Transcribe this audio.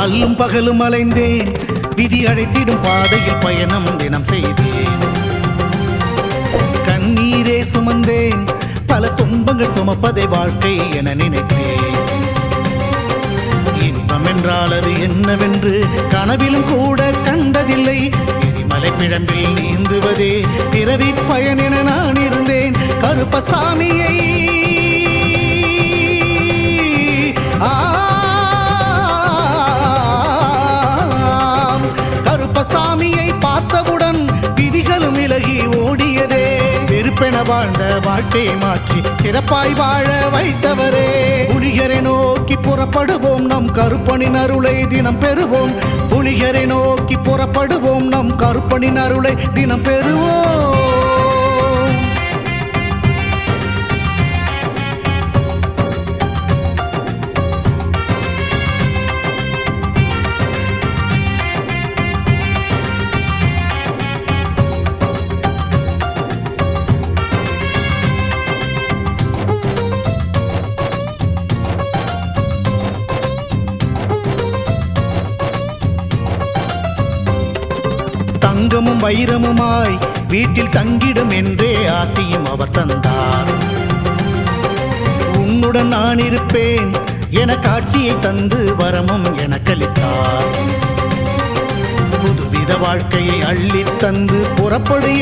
அல்லும் பகலும் அலைந்தேன், விதி அழைத்திடும் பாதையில் பயணம் தினம் செய்தேன். கண்ணீரே சுமந்தேன், பல துன்பங்கள் சுமப்பதை வாழ்க்கை என நினைத்தேன். இன்பம் என்றால் அது என்னவென்று கனவிலும் கூட கண்டதில்லை. எரிமலை பிழம்பில் நீந்துவதே பிறவி பயன் என நான் இருந்தேன். கருப்பசாமியை கருப்பசாமியை பார்த்தவுடன் விதிகளும் விலகி ஓடியதே. வெறுப்பென வாழ்ந்த வாழ்க்கையை மாற்றி சிறப்பாய் வாழ வைத்தவரே. புலிகரை நோக்கி புறப்படுவோம், நம் கருப்பனின் அருளை தினம் பெறுவோம். புலிகரை நோக்கி புறப்படுவோம், நம் கருப்பனின் அருளை தினம் பெறுவோம். தங்கமும் வைரமுமாய் வீட்டில் தங்கிடும் என்றே ஆசையும் அவர் தந்தார். உன்னுடன் நான் இருப்பேன் என காட்சியை தந்து வரமும் எனக்களித்தார். புதுவித வாழ்க்கையை அள்ளித் தந்து புறப்படு